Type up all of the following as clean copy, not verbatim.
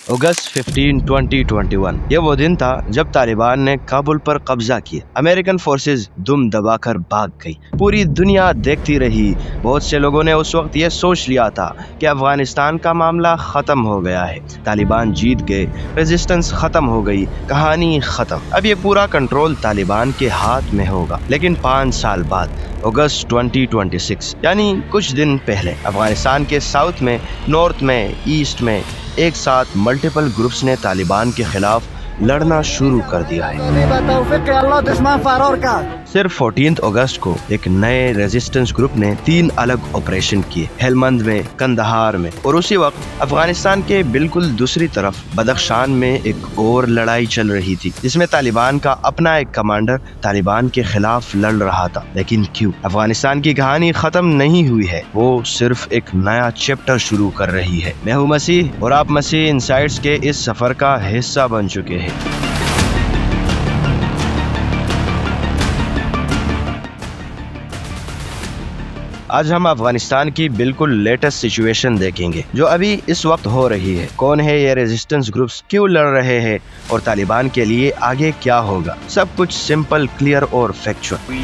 अगस्त 15, 2021 ये वो दिन था जब तालिबान ने काबुल पर कब्जा किया। अमेरिकन फोर्सेस दुम दबाकर भाग गई। पूरी दुनिया देखती रही। बहुत से लोगों ने उस वक्त ये सोच लिया था कि अफगानिस्तान का मामला खत्म हो गया है, तालिबान जीत गए, रेजिस्टेंस खत्म हो गई, कहानी खत्म, अब ये पूरा कंट्रोल तालिबान के हाथ में होगा। लेकिन 5 साल बाद अगस्त 2026 यानी कुछ दिन पहले अफगानिस्तान के साउथ में, नॉर्थ में, ईस्ट में एक साथ मल्टीपल ग्रुप्स ने तालिबान के खिलाफ लड़ना शुरू कर दिया है। सिर्फ 14 अगस्त को एक नए रेजिस्टेंस ग्रुप ने 3 अलग ऑपरेशन किए, हेलमंद में, कंदहार में, और उसी वक्त अफगानिस्तान के बिल्कुल दूसरी तरफ बदख्शान में एक और लड़ाई चल रही थी, जिसमें तालिबान का अपना एक कमांडर तालिबान के खिलाफ लड़ रहा था। लेकिन क्यों? अफगानिस्तान की कहानी खत्म नहीं हुई है, वो सिर्फ एक नया चैप्टर शुरू कर रही है। मैं हूं मसीह और आप मसीह इनसाइट्स के इस सफर का हिस्सा बन चुके हैं। आज हम अफगानिस्तान की बिल्कुल लेटेस्ट सिचुएशन देखेंगे जो अभी इस वक्त हो रही है। कौन है ये रेजिस्टेंस ग्रुप्स, क्यों लड़ रहे हैं और तालिबान के लिए आगे क्या होगा। सब कुछ सिंपल, क्लियर और फैक्चुअल।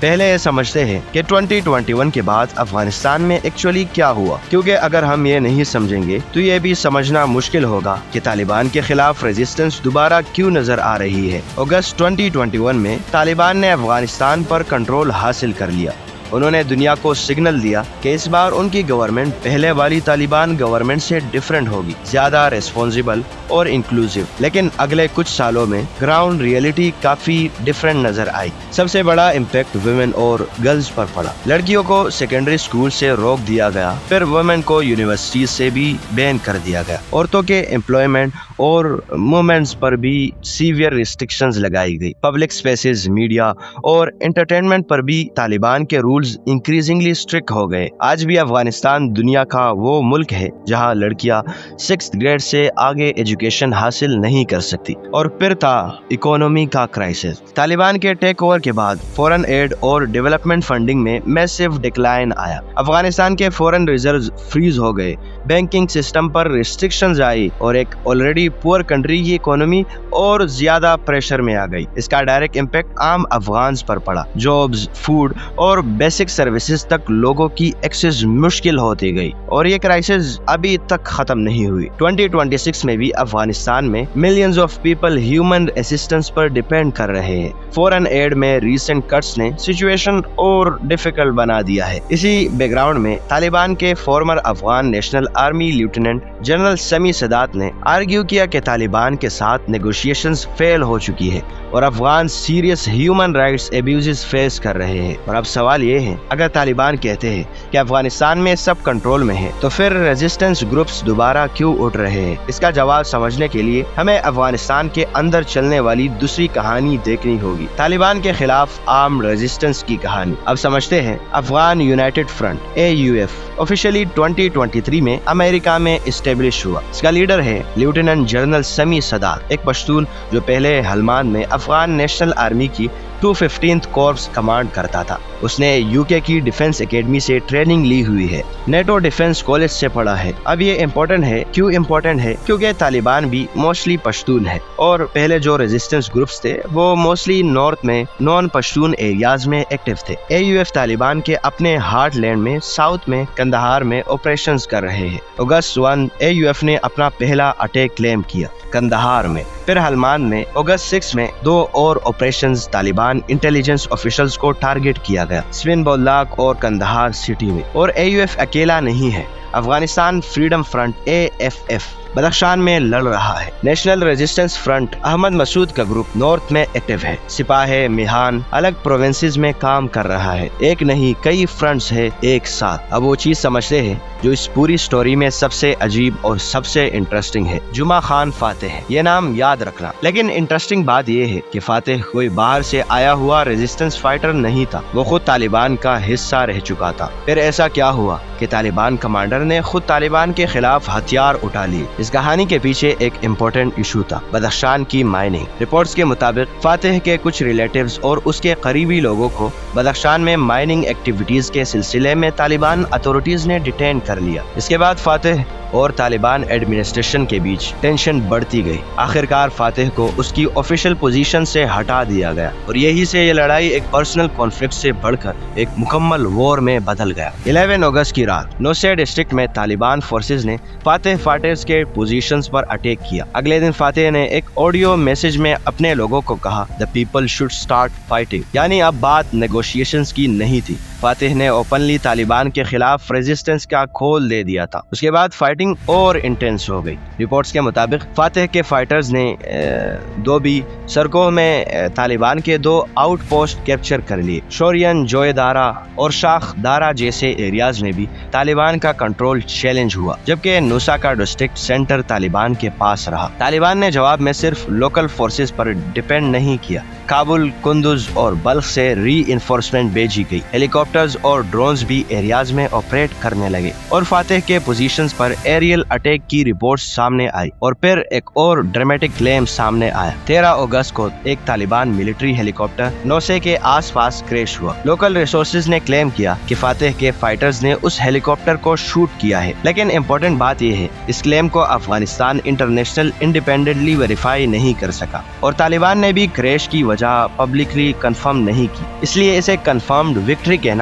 पहले ये समझते हैं कि 2021 के बाद अफगानिस्तान में एक्चुअली क्या हुआ, क्योंकि अगर हम ये नहीं समझेंगे तो ये भी समझना मुश्किल होगा कि तालिबान के खिलाफ रेजिस्टेंस दोबारा क्यों नजर आ रही है। अगस्त 2021 में तालिबान ने अफगानिस्तान पर कंट्रोल हासिल कर लिया। उन्होंने दुनिया को सिग्नल दिया कि इस बार उनकी गवर्नमेंट पहले वाली तालिबान गवर्नमेंट से डिफरेंट होगी, ज्यादा रिस्पॉन्सिबल और इंक्लूसिव। लेकिन अगले कुछ सालों में ग्राउंड रियलिटी काफी डिफरेंट नजर आई। सबसे बड़ा इम्पैक्ट वुमेन और गर्ल्स पर पड़ा। लड़कियों को सेकेंडरी स्कूल से रोक दिया गया, फिर वुमेन को यूनिवर्सिटी से भी बैन कर दिया गया। औरतों के एम्प्लॉयमेंट और मूवमेंट्स पर भी सीवियर रिस्ट्रिक्शंस लगाई गई। पब्लिक स्पेसेस, मीडिया और एंटरटेनमेंट पर भी तालिबान के रूल्स इंक्रीजिंगली स्ट्रिक्ट हो गए। आज भी अफगानिस्तान दुनिया का वो मुल्क है जहां लड़कियां 6th ग्रेड से आगे एजुकेशन हासिल नहीं कर सकती। और फिर था इकोनॉमी का क्राइसिस। तालिबान के टेक ओवर के बाद फॉरेन एड और डेवलपमेंट फंडिंग में मैसिव डिक्लाइन आया। अफगानिस्तान के फॉरेन रिजर्व्स फ्रीज हो गए, बैंकिंग सिस्टम पर रिस्ट्रिक्शंस आई और एक ऑलरेडी पुअर कंट्री की इकोनॉमी और ज्यादा प्रेशर में आ गई। इसका डायरेक्ट इम्पैक्ट आम अफगान्स पर पड़ा। जॉब्स, फूड और बेसिक सर्विसेज तक लोगों की एक्सेस मुश्किल होती गई और ये क्राइसिस अभी तक खत्म नहीं हुई। 2026 में भी अफगानिस्तान में millions of people human assistance पर डिपेंड कर रहे हैं। फॉरेन एड में रीसेंट कट्स ने सिचुएशन और डिफिकल्ट बना दिया है। इसी बैकग्राउंड में तालिबान के farmer Afghan national army lieutenant general समी सदात ने आर्ग्यू किया कि तालिबान के साथ नेगोशिएशंस फेल हो चुकी है और Afghan serious human rights abuses face कर रहे हैं। और अब सवाल ये है, अगर तालिबान कहते हैं कि अफगानिस्तान में सब कंट्रोल में है, तो फिर रेजिस्टेंस ग्रुप्स दोबारा क्यों उठ रहे हैं? इसका जवाब समझने के लिए हमें अफगानिस्तान के अंदर चलने वाली दूसरी कहानी देखनी होगी, तालिबान के खिलाफ आर्म रेजिस्टेंस की कहानी। अब समझते हैं Afghan United front AUF officially 2023 में अमेरिका में एस्टेब्लिश हुआ। इसका लीडर है लेफ्टिनेंट जनरल समी सदात, एक पश्तून जो पहले हलमान में अफगान नेशनल आर्मी की 215th कॉर्प्स कमांड करता था। उसने यूके की डिफेंस एकेडमी से ट्रेनिंग ली हुई है, नेटो डिफेंस कॉलेज से पढ़ा है। अब ये इम्पोर्टेंट है। क्यों इम्पोर्टेंट है? क्योंकि तालिबान भी मोस्टली पश्तून है और पहले जो रेजिस्टेंस ग्रुप्स थे वो मोस्टली नॉर्थ में नॉन पश्तून एरियाज में एक्टिव थे। AUF तालिबान के अपने हार्टलैंड में, साउथ में, कंदहार में ऑपरेशंस कर रहे हैं। अगस्त 1 AUF ने अपना पहला अटैक क्लेम किया कंदहार में, फिर हलमान में। अगस्त 6 में 2 और ऑपरेशंस तालिबान इंटेलिजेंस ऑफिशियल्स को टारगेट किया गया, स्विन बोल्लाक और कंदहार सिटी में। और AUF अकेला नहीं है, Afghanistan freedom front AFF Badakhshan में लड़ रहा है। National resistance front Ahmad Masood का ग्रुप नॉर्थ में एक्टिव है। सिपाही मिहान अलग प्रोविंसेस में काम कर रहा है। एक नहीं, कई फ्रंट्स है एक साथ। अब वो चीज समझते हैं जो इस पूरी स्टोरी में सबसे अजीब और सबसे इंटरेस्टिंग है। जुमा खान फातेह है, ये नाम याद रखना। लेकिन इंटरेस्टिंग बात ये है कि फातेह कोई बाहर से आया हुआ रेजिस्टेंस फाइटर नहीं था, वो खुद तालिबान का हिस्सा रह चुका था। फिर ऐसा क्या हुआ कि तालिबान कमांडर ने खुद तालिबान के खिलाफ हथियार उठा लिए इस कहानी के पीछे एक इम्पोर्टेंट इशू था, बदख्शान की माइनिंग। रिपोर्ट्स के मुताबिक फातिह के कुछ रिलेटिव्स और उसके करीबी लोगों को बदख्शान में माइनिंग एक्टिविटीज के सिलसिले में तालिबान अथॉरिटीज ने डिटेन कर लिया। इसके बाद फातिह और तालिबान एडमिनिस्ट्रेशन के बीच टेंशन बढ़ती गई। आखिरकार फातिह को उसकी ऑफिशियल पोजीशन से हटा दिया गया और यही से ये लड़ाई एक पर्सनल कॉन्फ्लिक्ट से बढ़कर एक मुकम्मल वॉर में बदल गया। 11 अगस्त की रात नौशेरा डिस्ट्रिक्ट में तालिबान फोर्सेस ने फातिह फाइटर्स के पोजीशंस पर अटैक किया। अगले दिन फातिह ने एक ऑडियो मैसेज में अपने लोगों को कहा, the people should start fighting, यानी अब बात नेगोशिएशंस की नहीं थी। फातिह ने ओपनली तालिबान के खिलाफ रेजिस्टेंस का खोल दे दिया था। उसके बाद फाइटिंग और इंटेंस हो गई। रिपोर्ट्स के मुताबिक फातिह के फाइटर्स ने दोबी सरकोह में तालिबान के 2 आउटपोस्ट कैप्चर कर लिए। शोरियन, जोएदारा और शाख दारा जैसे एरियाज में भी तालिबान का कंट्रोल चैलेंज हुआ, जबकि नुसा का डिस्ट्रिक्ट सेंटर तालिबान के पास रहा। तालिबान ने जवाब में सिर्फ लोकल फोर्सेस पर डिपेंड नहीं किया। काबुल, कुंदुज और बल्ख से री इन्फोर्समेंट भेजी गई। हेलीकॉप्टर्स और ड्रोन्स भी एरियाज में ऑपरेट करने लगे और फातिह के पोजीशंस पर एरियल अटैक की रिपोर्ट सामने आई। और फिर एक और ड्रामेटिक क्लेम सामने आया। 13 अगस्त को एक तालिबान मिलिट्री हेलीकॉप्टर नौशे के आसपास क्रैश हुआ। लोकल रिसोर्सेज ने क्लेम किया कि फातिह के फाइटर्स ने उस हेलीकॉप्टर को शूट किया है, लेकिन इम्पोर्टेंट बात यह है, इस क्लेम को अफगानिस्तान इंटरनेशनल इंडिपेंडेंटली वेरीफाई नहीं कर सका और तालिबान ने भी क्रैश की वजह पब्लिकली कंफर्म नहीं की, इसलिए इसे कंफर्म्ड विक्ट्री कहना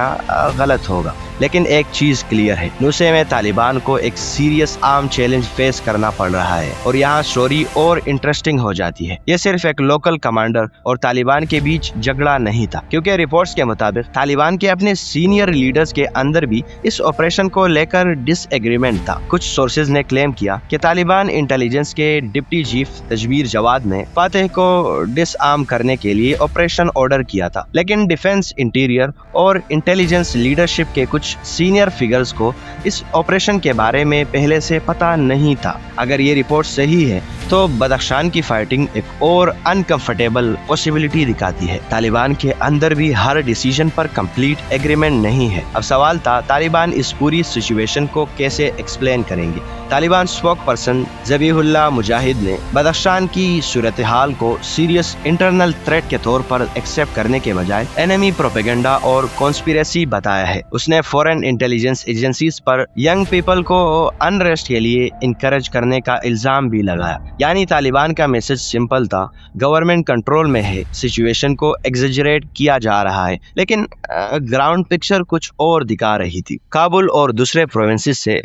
गलत होगा। लेकिन एक चीज क्लियर है, नुसे में तालिबान को एक सीरियस आर्म चैलेंज फेस करना पड़ रहा है और यहाँ स्टोरी और इंटरेस्टिंग हो जाती है। ये सिर्फ एक लोकल कमांडर और तालिबान के बीच झगड़ा नहीं था, क्योंकि रिपोर्ट्स के मुताबिक तालिबान के अपने सीनियर लीडर्स के अंदर भी इस ऑपरेशन को लेकर डिसएग्रीमेंट था। कुछ सोर्सेज ने क्लेम किया कि तालिबान इंटेलिजेंस के डिप्टी चीफ तजवीर जवाद ने फातिह को डिसआर्म करने के लिए ऑपरेशन ऑर्डर किया था, लेकिन डिफेंस, इंटीरियर और इंटेलिजेंस लीडरशिप के कुछ सीनियर फिगर्स को इस ऑपरेशन के बारे में पहले से पता नहीं था। अगर ये रिपोर्ट सही है तो बदख्शान की फाइटिंग एक और अनकंफर्टेबल पॉसिबिलिटी दिखाती है। तालिबान के अंदर भी हर डिसीजन पर कंप्लीट एग्रीमेंट नहीं है। अब सवाल था, तालिबान इस पूरी सिचुएशन को कैसे एक्सप्लेन करेंगे। तालिबान स्पोक पर्सन ज़बीहुल्लाह मुजाहिद ने बदख्शान की सूरत हाल को सीरियस इंटरनल थ्रेट के तौर पर एक्सेप्ट करने के बजाय एनिमी प्रोपेगेंडा और कॉन्स्पिरेसी बताया है। उसने फॉरेन इंटेलिजेंस एजेंसीज पर यंग पीपल को अनरेस्ट के लिए इनकरेज करने का इल्जाम भी लगाया। यानी तालिबान का मैसेज सिंपल था, गवर्नमेंट कंट्रोल में है, सिचुएशन को एग्जेजरेट किया जा रहा है, लेकिन ग्राउंड पिक्चर कुछ और दिखा रही थी। काबुल और दूसरे प्रोविंसेस से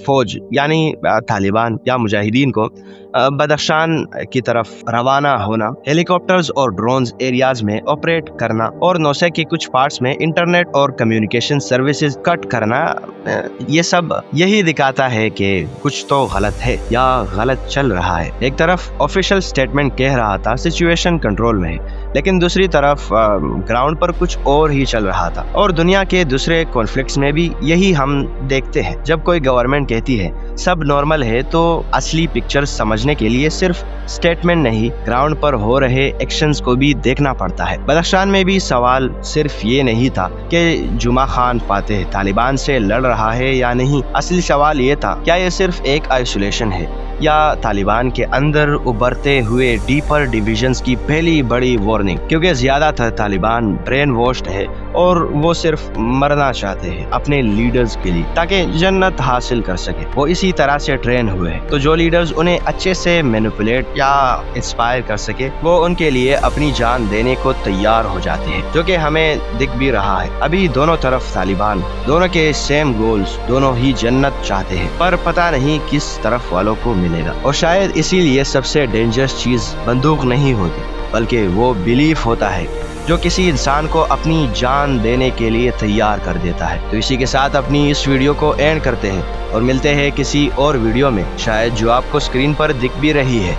फौज यानी तालिबान या मुजाहिदीन को बदख्शान की तरफ रवाना होना, हेलीकॉप्टर्स और ड्रोन्स एरियाज में ऑपरेट करना और नौशे के कुछ पार्ट्स में इंटरनेट और कम्युनिकेशन सर्विसेज कट करना, ये सब यही दिखाता है कि कुछ तो गलत है या गलत चल रहा है। एक तरफ ऑफिशियल स्टेटमेंट कह रहा था सिचुएशन कंट्रोल में है, लेकिन दूसरी तरफ ग्राउंड पर कुछ और ही चल रहा था। और दुनिया के दूसरे कॉन्फ्लिक्ट्स में भी यही हम देखते हैं। जब कोई गवर्नमेंट कहती है सब नॉर्मल है, तो असली पिक्चर समझने के लिए सिर्फ स्टेटमेंट नहीं, ग्राउंड पर हो रहे एक्शंस को भी देखना पड़ता है। बदख्शान में भी सवाल सिर्फ ये नहीं था कि जुमा खान फातिह तालिबान से लड़ रहा है या नहीं। असली सवाल ये था, क्या ये सिर्फ एक आइसोलेशन है या तालिबान के अंदर उभरते हुए डीपर डिविजन्स की पहली बड़ी वार्निंग। क्योंकि ज्यादातर तालिबान ब्रेन वॉश्ड है और वो सिर्फ मरना चाहते हैं अपने लीडर्स के लिए, ताकि जन्नत हासिल कर सके। वो इसी तरह से ट्रेन हुए हैं, तो जो लीडर्स उन्हें अच्छे से मैनिपुलेट या इंस्पायर कर सके, वो उनके लिए अपनी जान देने को तैयार हो जाते हैं, जो कि हमें दिख भी रहा है। अभी दोनों तरफ तालिबान, दोनों के सेम गोल्स, दोनों ही जन्नत चाहते हैं, पर पता नहीं किस तरफ वालों को मिलेगा। और शायद इसीलिए सबसे डेंजरस चीज बंदूक नहीं होती, बल्कि वो बिलीफ होता है जो किसी इंसान को अपनी जान देने के लिए तैयार कर देता है। तो इसी के साथ अपनी इस वीडियो को एंड करते हैं और मिलते हैं किसी और वीडियो में, शायद जो आपको स्क्रीन पर दिख भी रही है।